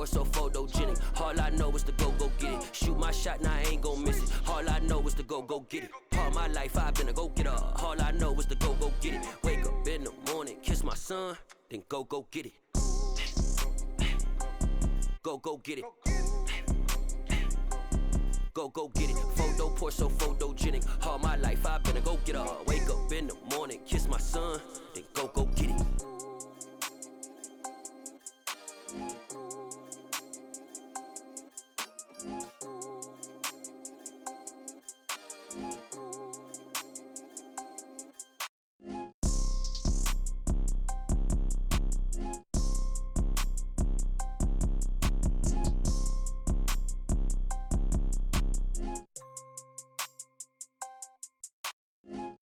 Or so photogenic. All I know is to go get it. Shoot my shot, now I ain't gon' miss it. All I know is to go get it. All my life I've been a go-getter. All I know is to go get it. Wake up in the morning, kiss my son, then go get it. Go get it. Go get it. Photo poor, so photogenic. All my life I've been a go-getter. Wake up in the morning, kiss my son, then go get it.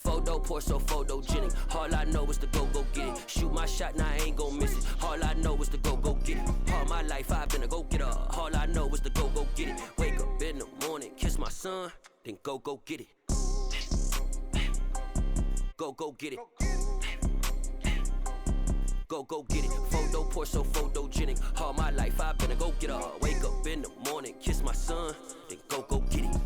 Photo poor, so photogenic. All I know is to go get it. Shoot my shot, now I ain't gon' miss it. All I know is to go get it. All my life I've been a go-getter. All I know is to go get it. Wake up in the morning, kiss my son, then go get it. Go get it. Go get it. Photo poor, so photogenic. All my life I've been a go-getter. Wake up in the morning, kiss my son, then go get it.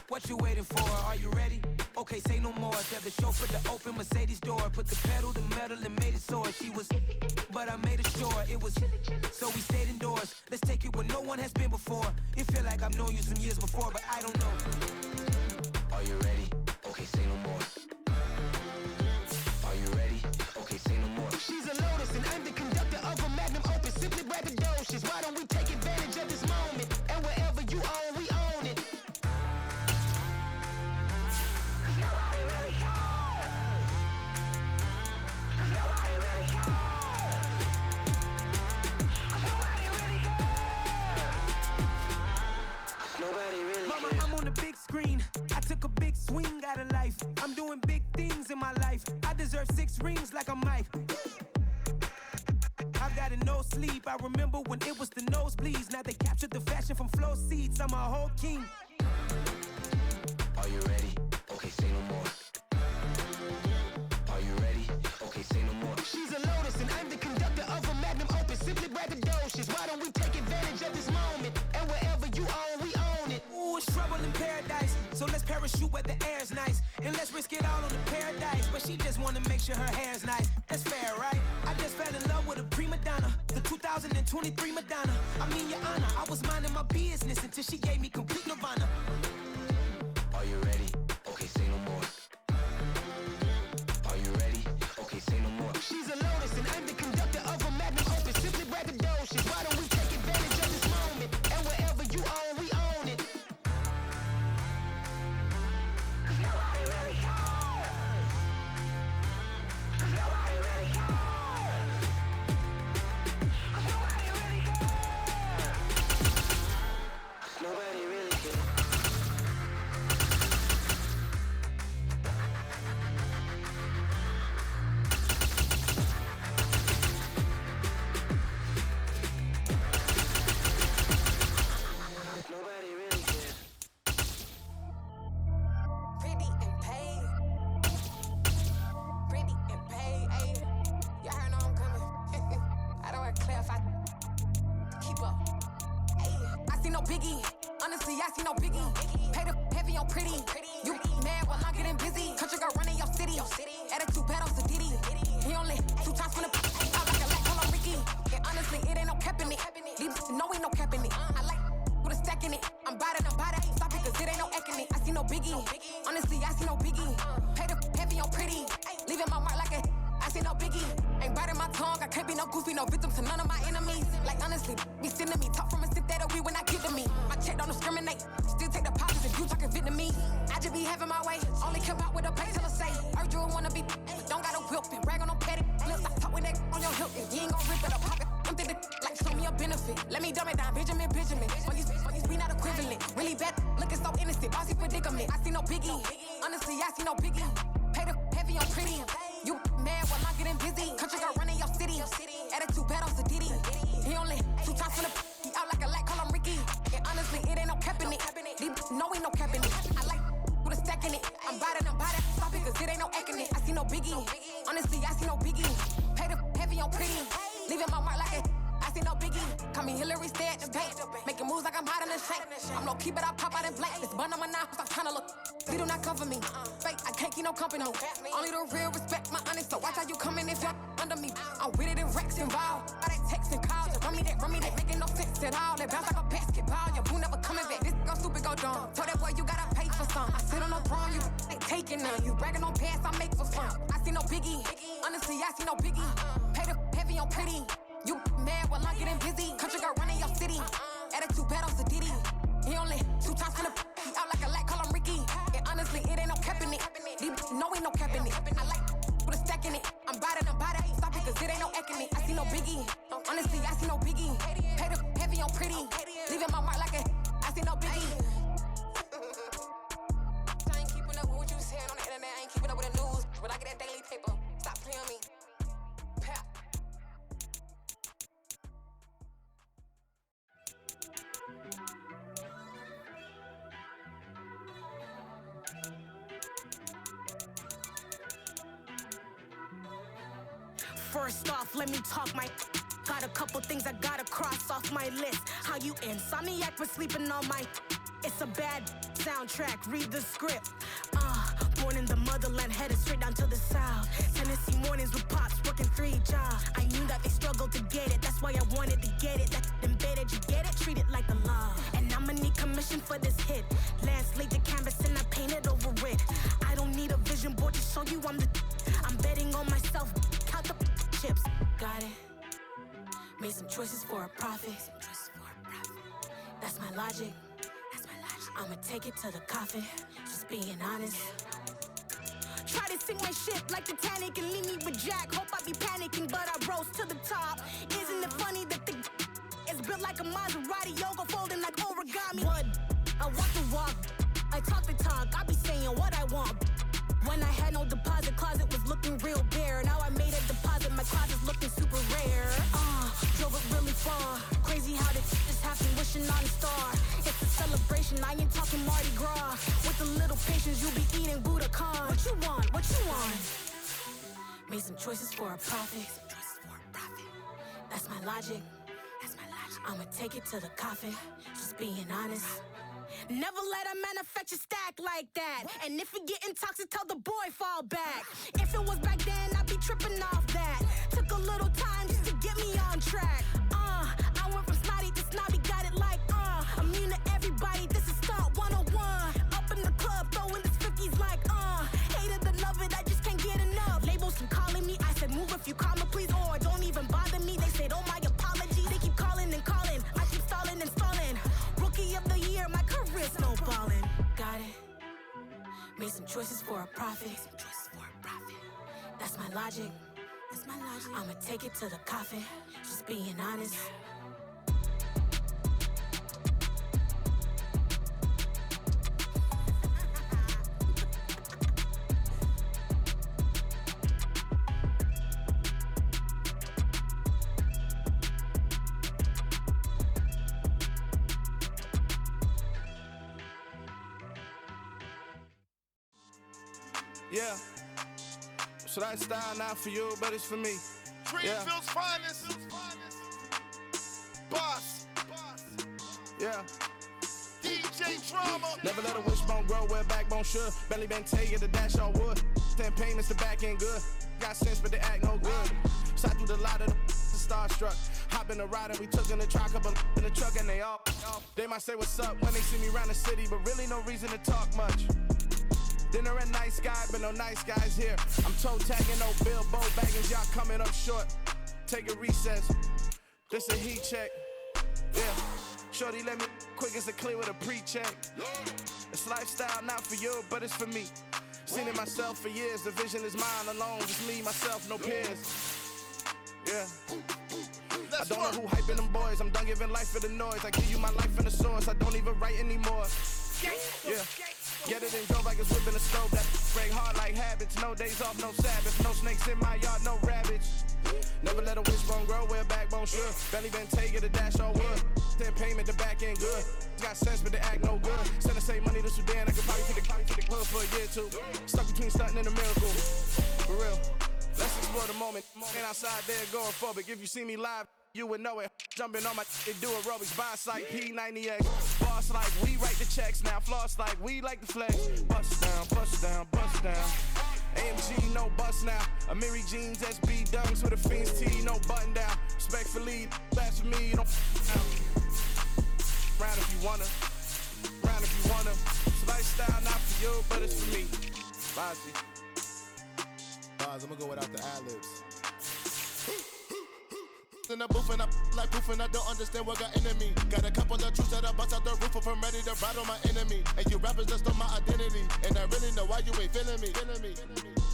What you waiting for? Are you ready? Okay, say no more. Tell the chauffeur to open Mercedes door. Put the pedal to metal and made it soar. She was, but I made it sure it was. So we stayed indoors. Let's take it where no one has been before. It feel like I've known you some years before, but I don't know. Are you ready? Okay, say no more. Are you ready? Okay, say no more. She's a Lotus and I'm the conductor of a magnum opus. Simply braggadocious. Why don't we take advantage of this moment? And wherever you own, we own it. I took a big swing out of life. I'm doing big things in my life. I deserve 6 rings like a Mike. I got a no sleep. I remember when it was the nosebleeds. Now they captured the fashion from flow seats. I'm a whole king. Are you ready? Okay, say no more. Are you ready? Okay, say no more. She's a Lotus and I'm the conductor of a magnum opus. Simply braggadocious. Why don't we take advantage of this moment? And wherever you own, we own it. Ooh, it's trouble in paradise. So let's parachute where the air's nice. And let's risk it all on the paradise. But she just wanna make sure her hair's nice. That's fair, right? I just fell in love with a prima donna. The 2023 Madonna. I mean, your honor, I was minding my business until she gave me complete nirvana. Are you ready? Okay, say no more. Are you ready? Okay, say no more. She's a Lotus and I'm the conductor of a magnum opus. Simply braggadocious. Why don't we take advantage of this moment? And wherever you own, we own it. Nobody really cares. Nobody really cares. Pretty and paid. Pretty and paid. Ayy. Y'all heard know I'm coming. I don't want to clarify. Keep up. Ayy. I see no biggie. Honestly, I see no biggie. Pay the heavy on pretty. You mad while I'm getting busy. Country girl running your city. Attitude bad on Diddy. He only 2 times from the I like a lack, call on Ricky. And honestly, it ain't no cap in it. These know ain't no cap in it. I like with a stack in it. I'm bad. Stop it, cause it ain't no act in it. I see no biggie. Honestly, I see no biggie. Pay the heavy on pretty. Leaving my mark like a I see no biggie. Ain't biting my tongue. I can't be no goofy, no victim to none of my enemies. Like honestly, be sending me talk from a sit that we when I give to me. My check don't discriminate. Still take the positives if you talking Vietnamese. I just be having my way. Only come out with a pay till I say. Heard you wanna be. Don't got no whip and brag on no petty. Lips, I talk with that on your hip. You ain't gon' rip it up pocket. I'm thinking like show me a benefit. Let me dumb it down, Benjamin. For these we not equivalent. Really bad, looking so innocent. Bossy predicament. I see no biggie. Honestly, I see no biggie. Pay the heavy heavy on pretty. You mad while I'm getting busy. Country girl running your city. Attitude bad on Sadiddy. He only 2 times from the he out like a light, call him Ricky. And honestly, it ain't no cap in it. These know ain't no cap in it. I like with a stack in it. I'm biting. Stop it, cause it ain't no acting it. I see no biggie. Honestly, I see no biggie. Pay the heavy on pretty. Leaving my mark like it. I see no biggie. Call me Hillary, stay at the bank. Making moves like I'm hiding the shank. I'm low key, but I pop out in blank. This bun on my knife, stop trying to look. They do not cover me. Fake, I can't keep no company. Only the real respect my honest. So watch how you coming if you're under me. I'm with it and Rex involved. All that text and calls. Run me that, making no sense at all. They bounce like a basketball. Your boo never coming back. This go stupid, go dumb. Told that boy you gotta pay for some. I sit on no throne, you ain't taking none. You bragging on past, I make for fun. I see no biggie. Honestly, I see no biggie. Pay the heavy on pretty. You mad while I'm getting busy. Country girl running your city. Attitude bad on Sadiddy. He only 2 times from the he out like a light, call him Ricky. And honestly, it ain't no cap in it. These know ain't no cap in it. I like with a stack in it. I'm biting. Stop it, cause it ain't no acting it. I see no biggie. Honestly, I see no biggie. Pay the heavy on pretty. Leaving my mark like a I see no biggie. I ain't keeping up with what you saying on the internet. I ain't keeping up with the news. But I get that daily paper. Stop playing on me. Pap. First off, let me talk my got a couple things I gotta cross off my list. How you insomniac for sleeping on my it's a bad soundtrack, read the script. Born in the motherland, headed straight down to the south. Tennessee mornings with pops, working 3 jobs. I knew that they struggled to get it, that's why I wanted to get it. That embedded, you get it, treat it like a law. And I'ma need commission for this hit. Lance laid the canvas and I painted over it. I don't need a vision board to show you I'm betting on myself, count the chips. Got it. Made some choices for a profit. That's my logic. I'ma take it to the coffin. Just being honest. Try to sink my ship like Titanic and leave me with Jack. Hope I be panicking, but I rose to the top. Isn't it funny that the is built like a Maserati, yoga folding like origami? What? I walk the walk, I talk the talk. I be saying what I want. When I had no deposit, closet was looking real bare. Now I made a deposit, my closet's looking super rare. Drove it really far. Crazy how this just happened, wishing on a star. It's a celebration, I ain't talking Mardi Gras. With a little patience, you'll be eating Budokan. What you want? Made some choices for a profit. That's my logic. I'ma take it to the coffin. Just being honest. Never let a manufacture stack like that. And if it getting toxic, tell the boy fall back. If it was back then, I'd be tripping off that. Took a little time just to get me on track. I went from snotty to snobby, got it like immune to everybody, this is stunt 101. Up in the club, throwing the cookies like hate it or love it, I just can't get enough. Labels keep calling me, I said move if you call me please, or don't even bother me. They said oh my apologies, they keep calling and calling. I keep stalling and stalling. Rookie of the year, my career snowballing. Got it. Made some choices for a profit. That's my logic. I'ma take it to the coffin. Just being honest. Yeah. So that style not for you, but it's for me. Greenfield's finest. Boss. Yeah. DJ Drama. Never let a wishbone grow where a backbone should. Belly been taken to dash on wood. 10 payments to back end good. Got sense, but they act no good. Side through the lot of the starstruck. Hop in the ride and we took in the truck, couple in the truck and they all. They might say what's up when they see me around the city, but really no reason to talk much. Dinner at nice guy, but no nice guys here. I'm toe tagging, no Bilbo baggins, y'all coming up short. Take a recess. This a heat check. Yeah. Shorty let me quick as a clear with a pre-check. It's lifestyle not for you, but it's for me. Seen it myself for years. The vision is mine alone. Just me, myself, no peers. Yeah. I don't know who hyping them boys. I'm done giving life for the noise. I give you my life in the source. I don't even write anymore. Yeah. Get it and drove like it's whipping a stove. That break hard like habits. No days off, no Sabbath. No snakes in my yard, no rabbits. Never let a wishbone grow where a backbone should. Belly been take it, a dash all wood. Then payment, the back end good. Got sense, but they act no good. Send the same money to Sudan. I could probably fit the club for a year or two. Stuck between stunting and a miracle. For real. Let's explore the moment. Ain't outside there going phobic. If you see me live, you would know it. Jumping on my they do aerobics. Boss like P90X. Boss like we write the checks. Now floss like we like the flex. Bust down, bust down, bust down. AMG, no bust now. Amiri jeans, SB dunks with a Fiends tee, no button down. Respectfully, that's for me, you don't round if you wanna. Round if you wanna. It's lifestyle, not for you, but it's for me. Bozzy. I'm gonna go without the ad-libs. In the booth and I like proof and I don't understand what got into me. Got a couple of troops that I bust out the roof if I'm ready to ride on my enemy. And you rappers just on my identity. And I really know why you ain't feeling me.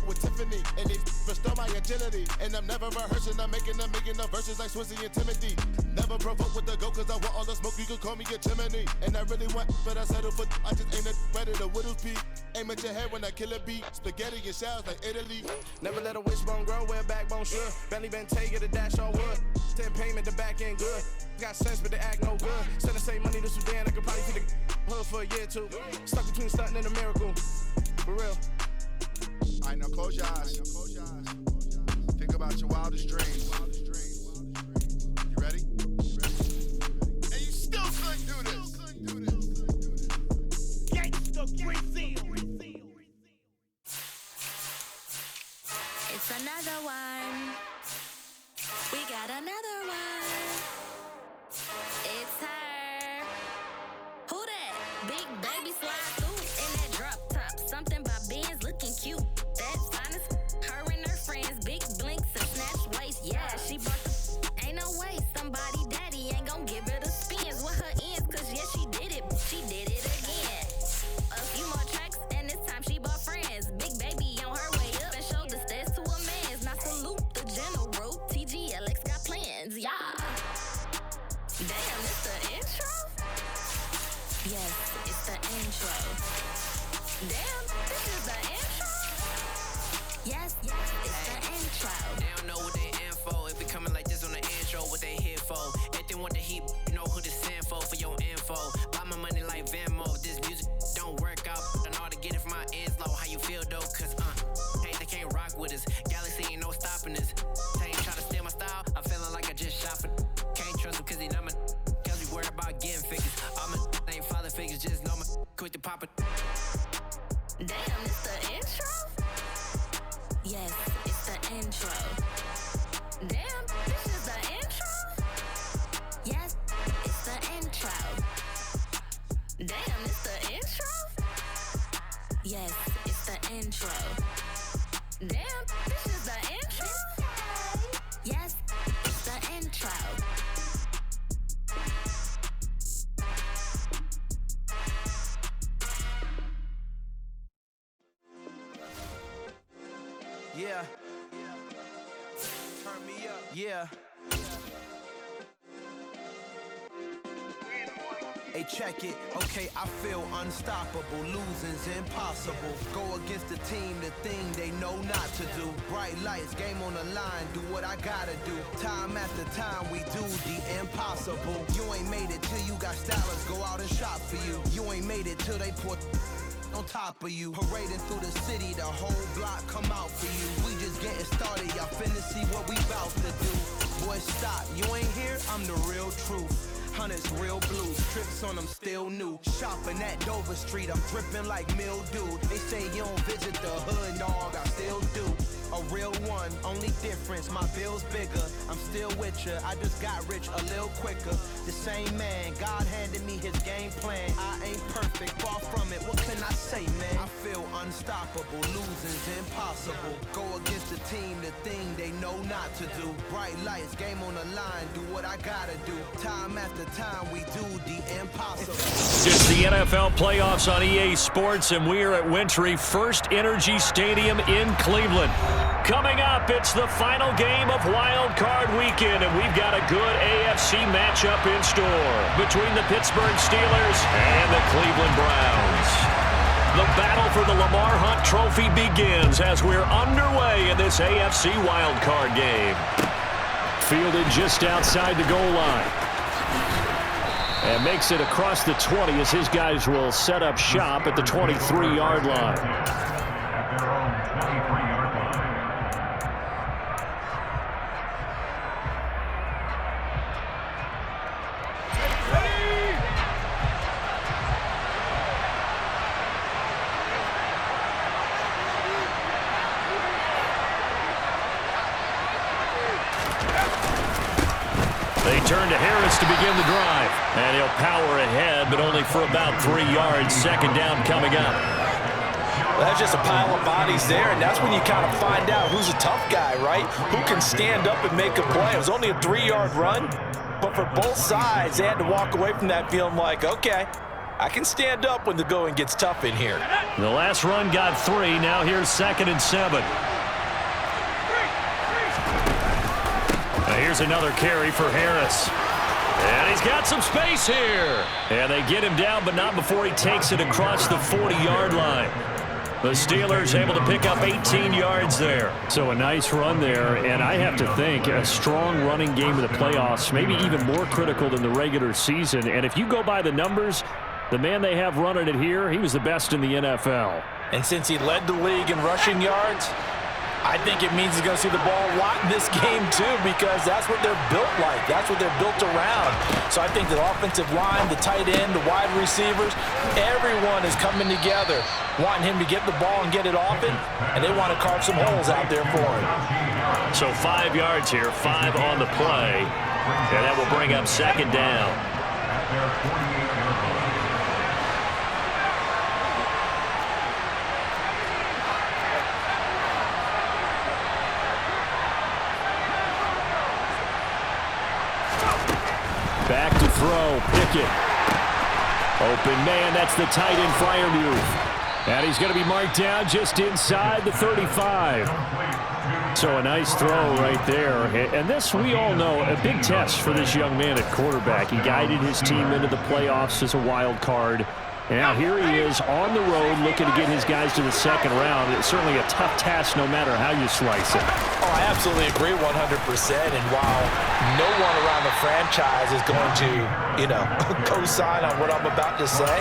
With Tiffany, and they restore my agility. And I'm never rehearsing, I'm making the verses like Swizzy and Timothy. Never provoke with the go, cause I want all the smoke, you can call me a chimney. And I really want, but I settle for, I just ain't ready to whittle peak. Aim at your head when I kill a beat. Spaghetti and shells like Italy. Never let a wishbone grow where a backbone should. Belly been take it, a dash all wood. 10 payment, the back end good. Got sense, but they act no good. Send the same money to Sudan, I could probably fit the hood for a year or two. Stuck between stunting and a miracle. For real. Alright, now close your eyes. Think about your wildest dreams. You ready? And you still couldn't do this. Gangsta Brazil. It's another one. We got another one. It's her. Who that? Big baby slide through in that drop top. Something by Benz looking cute. That's honest. Her and her friends, big blinks and snatch waist. Yeah, she brought the. Ain't no way somebody daddy ain't gon' give her the spins with her ends. Cause yeah, she did it. She did it again. A few more tracks and this time she bought friends. Big baby on her way up and showed the stairs to a man's. Now salute the general. TGLX got plans, yeah. Damn, it's the intro? Yes, it's the intro. Damn, this is the intro? Yes, it's the intro. They don't know what they in for. It be coming like this on the intro, what they here for. If they want the heat, you know who to send for your info. Buy my money like Venmo. This music don't work out, and all to get it from my ends low. How you feel though? Cause hey, they can't rock with us. Galaxy ain't no stopping us. They ain't try to steal my style. I'm feeling like I just shot for. Can't trust him cause he not my. Cause we worried about getting figures. All my ain't father figures, just know my quick to pop it. Damn, it's the intro? Yes, it's the intro. Damn, this is the intro? Yes, it's the intro. Damn, it's the intro? Yes, it's the intro. Damn, this is the intro? Yes, it's the intro. Yeah. Turn me up. Yeah. Hey, check it. Okay, I feel unstoppable. Losing's impossible. Go against the team, the thing they know not to do. Bright lights, game on the line. Do what I gotta do. Time after time, we do the impossible. You ain't made it till you got stylists go out and shop for you. You ain't made it till they put on top of you. Parading through the city, the whole block come out for you. We just getting started, y'all finna see what we bout to do. Boy, stop, you ain't here, I'm the real truth. Hunters, real blues, trips on them still new. Shopping at Dover Street, I'm dripping like mildew. They say you don't visit the hood, dog, I still do. A real one, only difference, my bill's bigger. I'm still with ya, I just got rich a little quicker. The same man, God handed me his game plan. I ain't perfect, far from it, what can I say, man? I feel unstoppable, losing's impossible. Go against the team, the thing they know not to do. Bright lights, game on the line, do what I gotta do. Time after time, we do the impossible. It's the NFL playoffs on EA Sports, and we are at Wintry First Energy Stadium in Cleveland. Coming up, it's the final game of Wild Card Weekend, and we've got a good AFC matchup in store between the Pittsburgh Steelers and the Cleveland Browns. The battle for the Lamar Hunt Trophy begins as we're underway in this AFC wildcard game. Fielded just outside the goal line. And makes it across the 20 as his guys will set up shop at the 23-yard line. They turn to Harris to begin the drive. And he'll power ahead, but only for about 3 yards. Second down coming up. Well, that's just a pile of bodies there, and that's when you kind of find out who's a tough guy, right? Who can stand up and make a play. It was only a 3-yard run, but for both sides, they had to walk away from that feeling like, okay, I can stand up when the going gets tough in here. The last run got 3. Now here's 2nd and 7. Here's another carry for Harris. And he's got some space here. And they get him down, but not before he takes it across the 40-yard line. The Steelers able to pick up 18 yards there. So a nice run there, and I have to think a strong running game of the playoffs, maybe even more critical than the regular season. And if you go by the numbers, the man they have running it here, he was the best in the NFL. And since he led the league in rushing yards, I think it means he's going to see the ball a lot in this game, too, because that's what they're built like. That's what they're built around. So I think the offensive line, the tight end, the wide receivers, everyone is coming together, wanting him to get the ball and get it often, and they want to carve some holes out there for him. So 5 yards here, 5 on the play, and that will bring up 2nd down. Back to throw, Pickett. Open man, that's the tight end Freiermuth. And he's going to be marked down just inside the 35. So a nice throw right there. And this, we all know, a big test for this young man at quarterback. He guided his team into the playoffs as a wild card. And now here he is on the road looking to get his guys to the 2nd round. It's certainly a tough task no matter how you slice it. Oh, I absolutely agree 100%. And while no one around the franchise is going to, co-sign on what I'm about to say,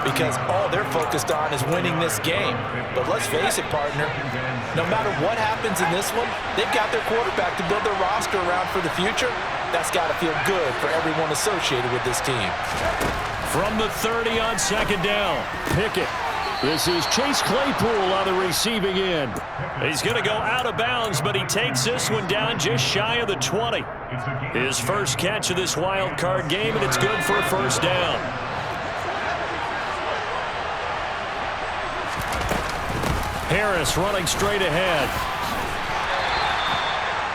because all they're focused on is winning this game. But let's face it, partner, no matter what happens in this one, they've got their quarterback to build their roster around for the future. That's got to feel good for everyone associated with this team. From the 30 on 2nd down, Pickett. This is Chase Claypool on the receiving end. He's going to go out of bounds, but he takes this one down just shy of the 20. His first catch of this wild card game, and it's good for a 1st down. Harris running straight ahead.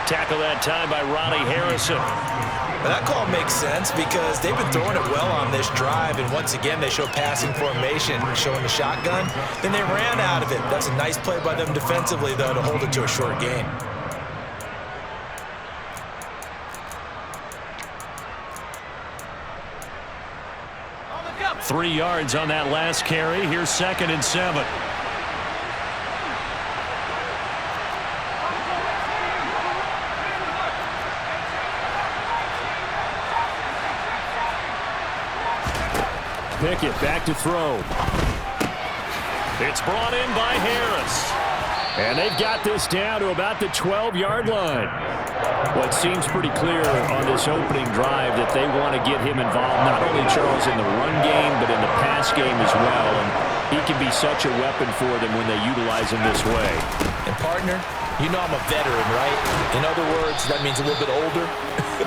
Tackle that time by Ronnie Harrison. Well, that call makes sense because they've been throwing it well on this drive, and once again they show passing formation, showing the shotgun. Then they ran out of it. That's a nice play by them defensively, though, to hold it to a short gain. Three yards on that last carry. Here's 2nd and 7. Pickett back to throw. It's brought in by Harris. And they've got this down to about the 12-yard line. What seems pretty clear on this opening drive that they want to get him involved, not only, Charles, in the run game, but in the pass game as well. And he can be such a weapon for them when they utilize him this way. And, partner, you know I'm a veteran, right? In other words, that means a little bit older.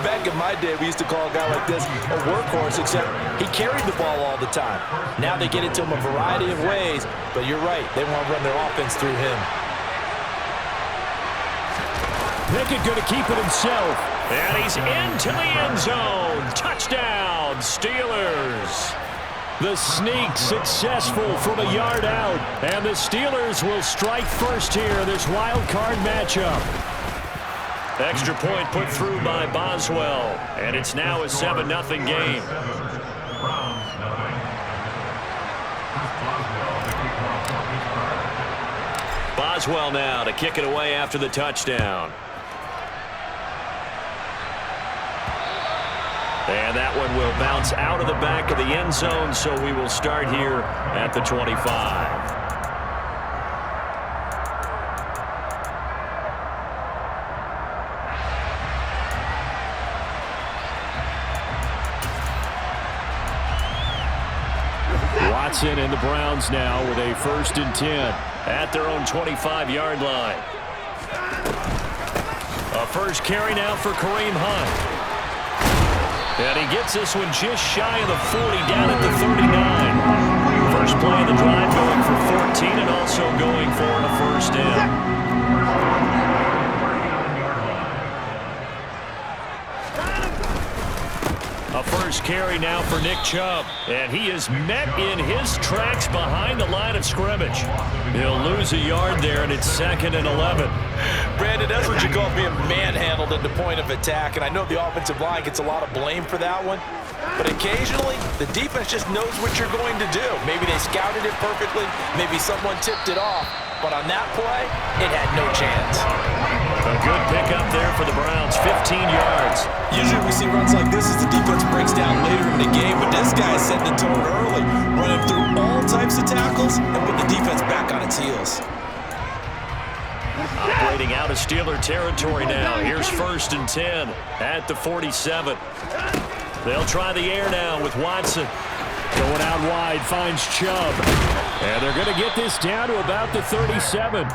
Back in my day, we used to call a guy like this a workhorse, except he carried the ball all the time. Now they get it to him a variety of ways, but you're right. They want to run their offense through him. Pickett going to keep it himself. And he's into the end zone. Touchdown, Steelers. The sneak successful from a yard out. And the Steelers will strike first here in this wild card matchup. Extra point put through by Boswell. And it's now a 7-0 game. Boswell now to kick it away after the touchdown. And that one will bounce out of the back of the end zone, so we will start here at the 25. Watson and the Browns now with a 1st and 10 at their own 25-yard line. A first carry now for Kareem Hunt. And he gets this one just shy of the 40, down at the 39. First play of the drive going for 14 and also going for a 1st down. A first carry now for Nick Chubb. And he is met in his tracks behind the line of scrimmage. He'll lose a yard there, and it's 2nd and 11. Brandon, that's what you call being manhandled at the point of attack. And I know the offensive line gets a lot of blame for that one. But occasionally, the defense just knows what you're going to do. Maybe they scouted it perfectly. Maybe someone tipped it off. But on that play, it had no chance. A good pickup there for the Browns, 15 yards. Usually we see runs like this as the defense breaks down later in the game, but this guy is setting the tone early, running through all types of tackles and put the defense back on its heels. Operating out of Steeler territory now. Here's 1st and 10 at the 47. They'll try the air now with Watson. Going out wide, finds Chubb. And they're going to get this down to about the 37.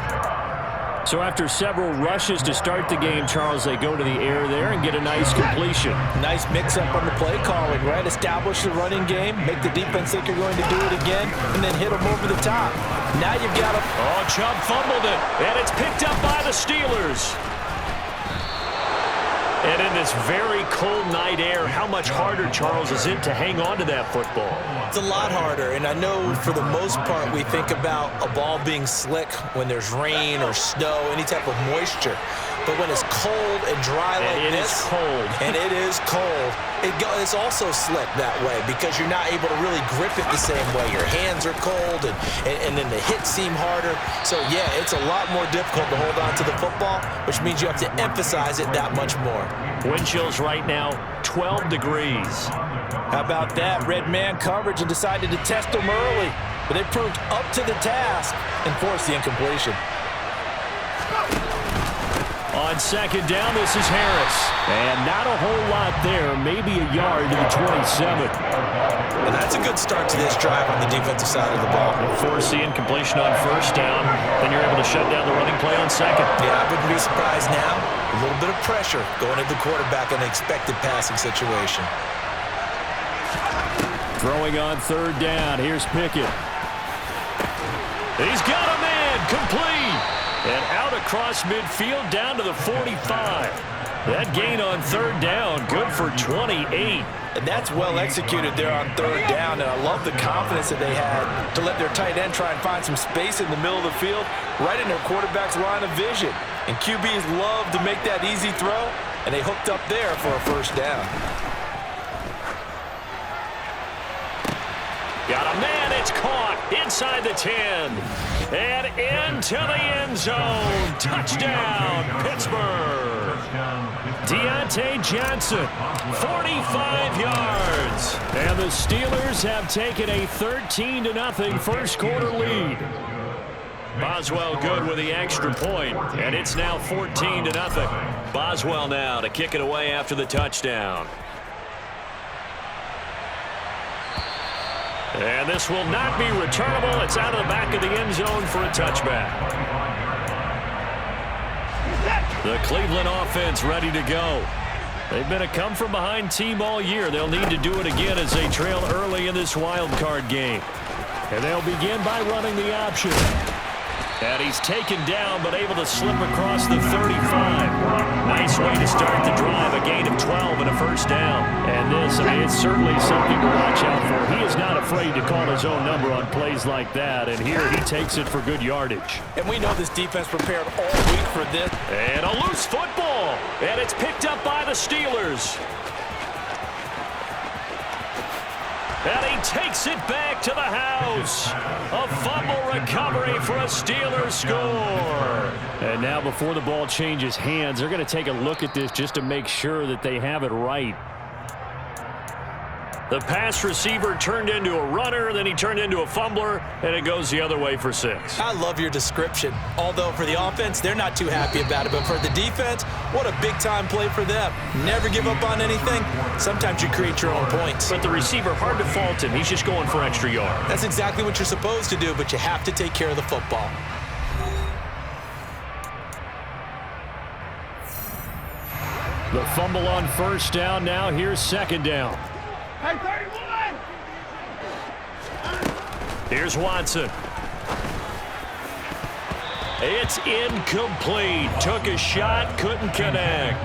So after several rushes to start the game, Charles, they go to the air there and get a nice completion. Nice mix-up on the play calling, right? Establish the running game, make the defense think you're going to do it again, and then hit them over the top. Now you've got to... Oh, Chubb fumbled it, and it's picked up by the Steelers. And in this very cold night air, how much harder, Charles, is it to hang on to that football? It's a lot harder, and I know for the most part we think about a ball being slick when there's rain or snow, any type of moisture. But when it's cold and dry like this, is cold. and it is cold, it's also slick that way because you're not able to really grip it the same way. Your hands are cold, and then the hits seem harder. So, yeah, it's a lot more difficult to hold on to the football, which means you have to emphasize it that much more. Wind chills right now, 12 degrees. How about that? Red man coverage and decided to test them early. But they proved up to the task and forced the incompletion. On 2nd down, this is Harris. And not a whole lot there, maybe a yard to the 27. And that's a good start to this drive on the defensive side of the ball. Force the incompletion on 1st down, then you're able to shut down the running play on 2nd. Yeah, I wouldn't be surprised now. A little bit of pressure going at the quarterback in an expected passing situation. Throwing on 3rd down, here's Pickett. He's got a man, complete. And out across midfield down to the 45. That gain on 3rd down, good for 28. And that's well executed there on 3rd down, and I love the confidence that they had to let their tight end try and find some space in the middle of the field, right in their quarterback's line of vision. And QBs love to make that easy throw, and they hooked up there for a 1st down. Got a man, it's caught inside the 10. And into the end zone. Touchdown, Pittsburgh. Deontay Johnson, 45 yards. And the Steelers have taken a 13-0 first quarter lead. Boswell good with the extra point, and it's now 14-0. Boswell now to kick it away after the touchdown. And this will not be returnable. It's out of the back of the end zone for a touchback. The Cleveland offense ready to go. They've been a come-from-behind team all year. They'll need to do it again as they trail early in this wild card game. And they'll begin by running the option. And he's taken down, but able to slip across the 35. Nice way to start the drive, a gain of 12 and a 1st down. And this, I mean, it's certainly something to watch out for. He is not afraid to call his own number on plays like that, and here he takes it for good yardage. And we know this defense prepared all week for this. And a loose football, and it's picked up by the Steelers. And he takes it back to the house. A fumble recovery for a Steelers score. And now before the ball changes hands, they're going to take a look at this just to make sure that they have it right. The pass receiver turned into a runner, then he turned into a fumbler, and it goes the other way for 6. I love your description. Although for the offense, they're not too happy about it. But for the defense, what a big-time play for them. Never give up on anything. Sometimes you create your own points. But the receiver, hard to fault him. He's just going for extra yard. That's exactly what you're supposed to do, but you have to take care of the football. The fumble on first down. Now here's second down. Hey, 31! Here's Watson. It's incomplete. Took a shot, couldn't connect.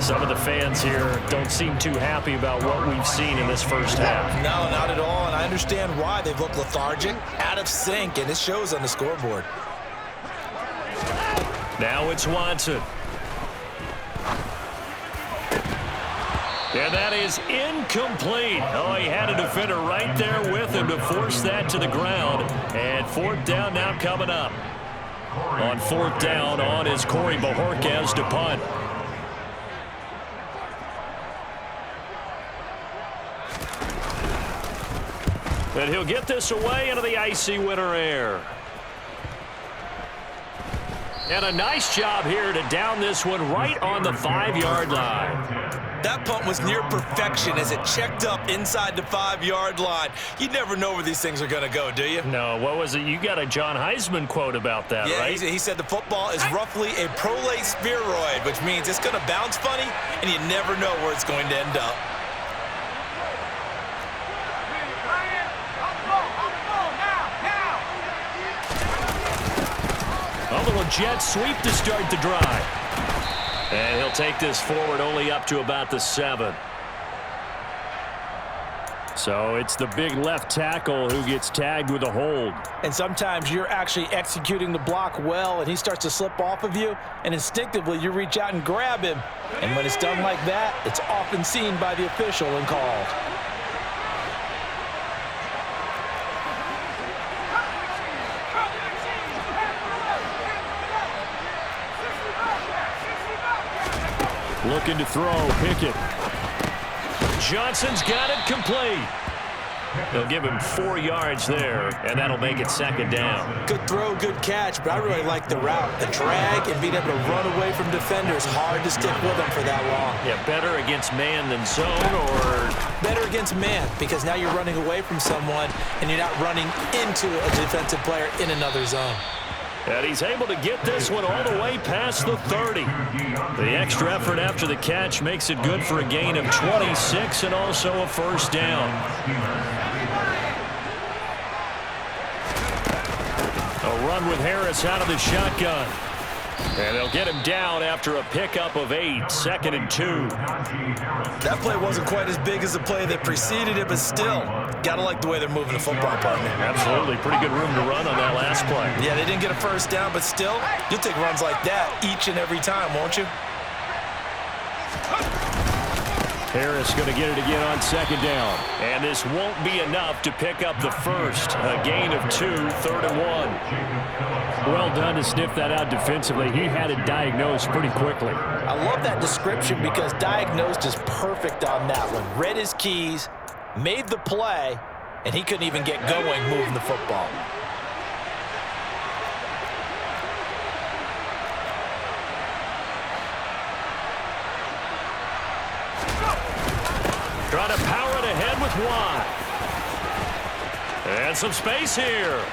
Some of the fans here don't seem too happy about what we've seen in this first half. No, not at all, and I understand why. They've looked lethargic, out of sync, and it shows on the scoreboard. Now it's Watson. And that is incomplete. Oh, he had a defender right there with him to force that to the ground. And fourth down now coming up. On fourth down on is Corey Bojorquez to punt. And he'll get this away into the icy winter air. And a nice job here to down this one right on the 5-yard line. That punt was near perfection as it checked up inside the 5-yard line. You never know where these things are going to go, do you? No, what was it? You got a John Heisman quote about that, right? Yeah, he said the football is roughly a prolate spheroid, which means it's going to bounce funny, and you never know where it's going to end up. A little jet sweep to start the drive. And he'll take this forward only up to about the 7. So it's the big left tackle who gets tagged with a hold. And sometimes you're actually executing the block well, and he starts to slip off of you, and instinctively you reach out and grab him. And when it's done like that, it's often seen by the official and called. Looking to throw, Pickett. Johnson's got it complete. They'll give him 4 yards there, and that'll make it second down. Good throw, good catch, but I really like the route. The drag and being able to run away from defenders, hard to stick with them for that long. Yeah, better against man than zone, or? Better against man, because now you're running away from someone, and you're not running into a defensive player in another zone. And he's able to get this one all the way past the 30. The extra effort after the catch makes it good for a gain of 26 and also a first down. A run with Harris out of the shotgun. And they'll get him down after a pickup of 8, 2nd and 2. That play wasn't quite as big as the play that preceded it, but still, gotta like the way they're moving the football, partner. Absolutely. Pretty good room to run on that last play. Yeah, they didn't get a first down, but still, you'll take runs like that each and every time, won't you? Harris going to get it again on second down. And this won't be enough to pick up the first. A gain of 2, 3rd and 1. Well done to sniff that out defensively. He had it diagnosed pretty quickly. I love that description because diagnosed is perfect on that one. Read his keys, made the play, and he couldn't even get going moving the football. Trying to power it ahead with Watt. And some space here.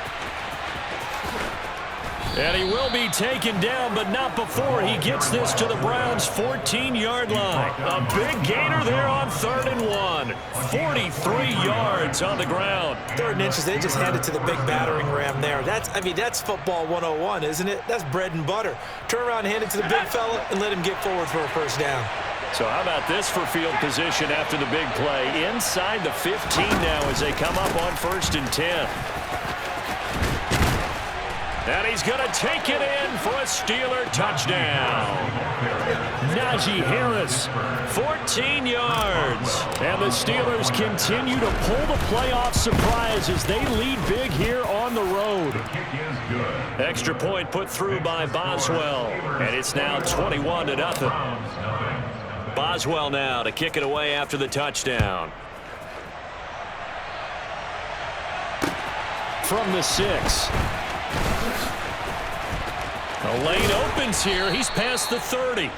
And he will be taken down, but not before he gets this to the Browns' 14-yard line. A big gainer there on 3rd and 1. 43 yards on the ground. 3rd and inches, they just handed to the big battering ram there. That's football 101, isn't it? That's bread and butter. Turn around, hand it to the big fella, and let him get forward for a first down. So how about this for field position after the big play? Inside the 15 now as they come up on 1st and 10. And he's going to take it in for a Steeler touchdown. Najee Harris, 14 yards. And the Steelers continue to pull the playoff surprise as they lead big here on the road. Extra point put through by Boswell, and it's now 21-0. Boswell now to kick it away after the touchdown. From the 6. The lane opens here. He's past the 30.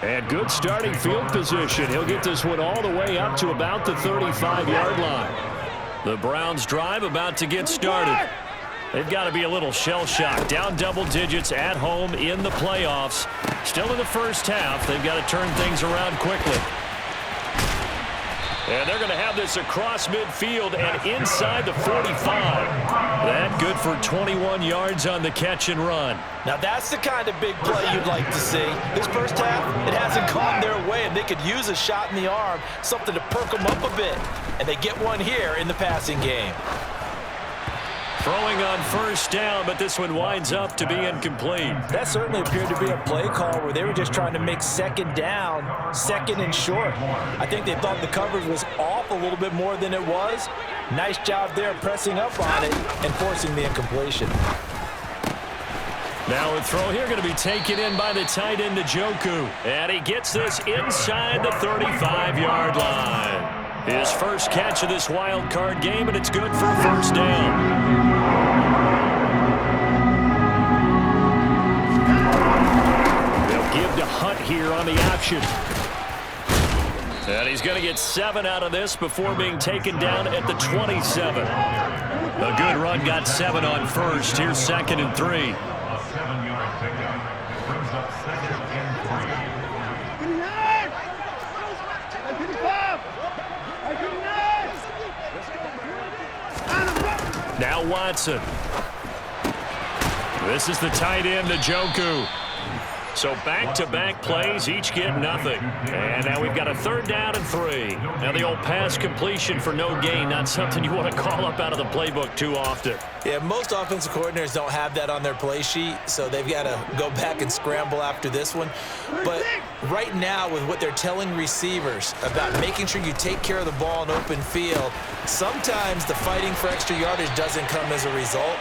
And good starting field position. He'll get this one all the way up to about the 35-yard line. The Browns drive about to get started. They've got to be a little shell-shocked. Down double digits at home in the playoffs. Still in the first half. They've got to turn things around quickly. And they're going to have this across midfield and inside the 45. That good for 21 yards on the catch and run. Now that's the kind of big play you'd like to see. This first half, it hasn't gone their way, and they could use a shot in the arm, something to perk them up a bit. And they get one here in the passing game. Throwing on first down, but this one winds up to be incomplete. That certainly appeared to be a play call where they were just trying to make second down, second and short. I think they thought the coverage was off a little bit more than it was. Nice job there pressing up on it and forcing the incompletion. Now a throw here going to be taken in by the tight end, Njoku. And he gets this inside the 35-yard line. His first catch of this wild card game, and it's good for a first down. They'll give to Hunt here on the option. And he's going to get 7 out of this before being taken down at the 27. A good run, got 7 on first. Here's 2nd and 3. Now Watson. This is the tight end, Njoku. So back-to-back plays, each get nothing. And now we've got a 3rd down and 3. Now the old pass completion for no gain, not something you want to call up out of the playbook too often. Yeah, most offensive coordinators don't have that on their play sheet, so they've got to go back and scramble after this one. But right now, with what they're telling receivers about making sure you take care of the ball in open field, sometimes the fighting for extra yardage doesn't come as a result.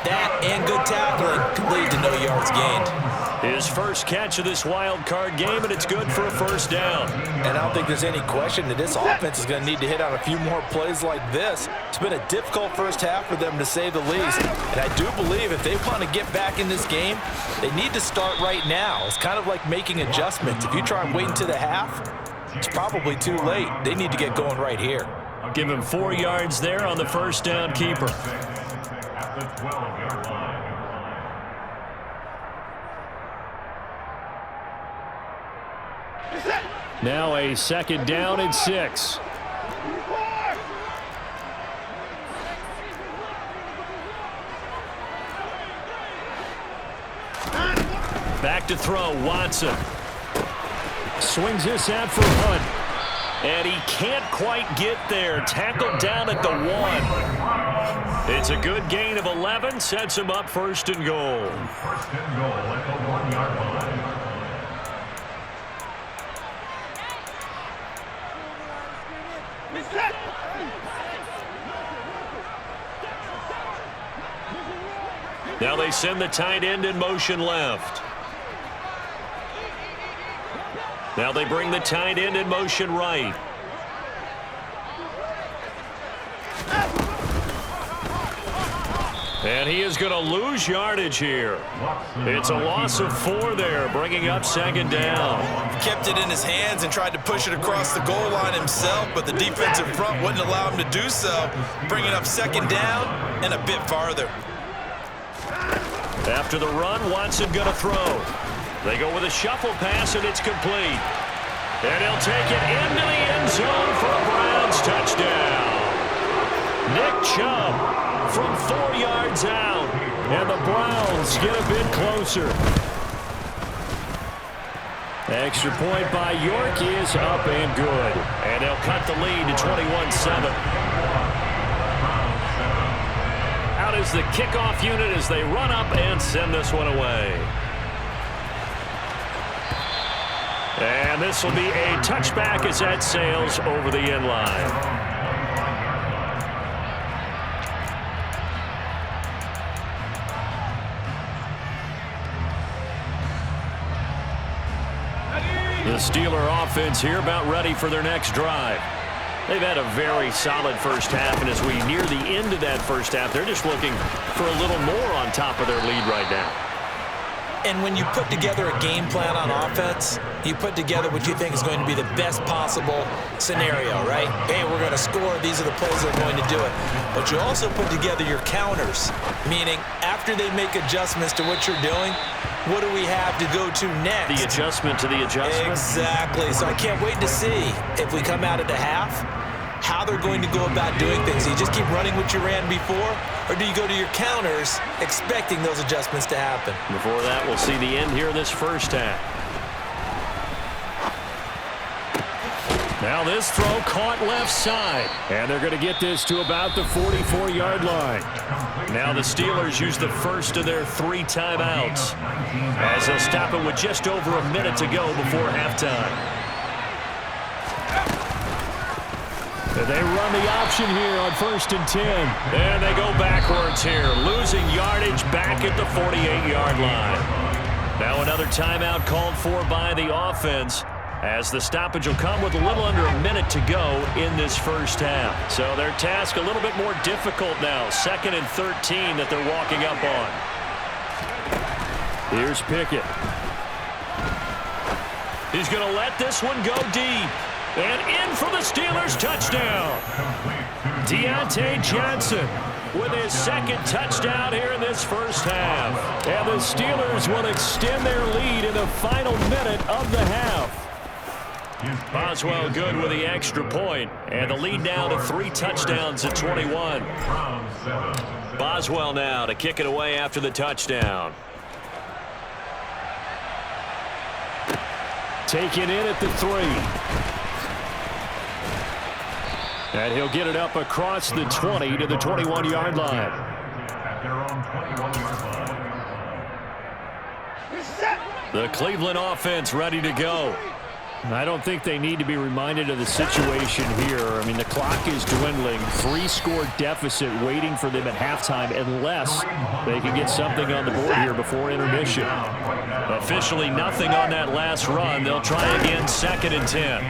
That and good tackling can lead to no yards gained. His first catch of this wild card game, and it's good for a first down. And I don't think there's any question that this offense is going to need to hit on a few more plays like this. It's been a difficult first half for them, to say the least. And I do believe if they want to get back in this game, they need to start right now. It's kind of like making adjustments. If you try and wait until the half, it's probably too late. They need to get going right here. Give him 4 yards there on the first down keeper. Now a 2nd down and 6. Back to throw, Watson. Swings this out for Hunt. And he can't quite get there. Tackled down at the 1. It's a good gain of 11. Sets him up 1st and goal. 1st and goal at the 1-yard line. Now they send the tight end in motion left. Now they bring the tight end in motion right. And he is going to lose yardage here. It's a loss of 4 there, bringing up 2nd down. Kept it in his hands and tried to push it across the goal line himself, but the defensive front wouldn't allow him to do so, bringing up 2nd down and a bit farther. After the run, Watson going to throw. They go with a shuffle pass, and it's complete. And he'll take it into the end zone for a Browns touchdown. Nick Chubb from 4 yards out, and the Browns get a bit closer. Extra point by York is up and good. And they'll cut the lead to 21-7. Out is the kickoff unit as they run up and send this one away. And this will be a touchback as that sails over the end line. The Steeler offense here about ready for their next drive. They've had a very solid first half, and as we near the end of that first half, they're just looking for a little more on top of their lead right now. And when you put together a game plan on offense, you put together what you think is going to be the best possible scenario, right? Hey, we're going to score. These are the plays that are going to do it. But you also put together your counters, meaning after they make adjustments to what you're doing, what do we have to go to next? The adjustment to the adjustment? Exactly. So I can't wait to see if we come out of the half, how they're going to go about doing things. Do you just keep running what you ran before, or do you go to your counters expecting those adjustments to happen? Before that, we'll see the end here of this first half. Now this throw caught left side, and they're going to get this to about the 44-yard line. Now the Steelers use the first of their 3 timeouts as they'll stop it with just over a minute to go before halftime. And they run the option here on 1st and 10. And they go backwards here, losing yardage back at the 48-yard line. Now another timeout called for by the offense, as the stoppage will come with a little under a minute to go in this first half. So their task a little bit more difficult now. 2nd and 13 that they're walking up on. Here's Pickett. He's going to let this one go deep. And in for the Steelers touchdown. Deontay Johnson with his 2nd touchdown here in this first half. And the Steelers will extend their lead in the final minute of the half. Boswell good with the extra point, and the lead now to 3 touchdowns at 21. Boswell now to kick it away after the touchdown. Taken in at the 3. And he'll get it up across the 20 to the 21-yard line. The Cleveland offense ready to go. I don't think they need to be reminded of the situation here. I mean, the clock is dwindling. 3-score deficit waiting for them at halftime unless they can get something on the board here before intermission. Officially nothing on that last run. They'll try again 2nd and 10.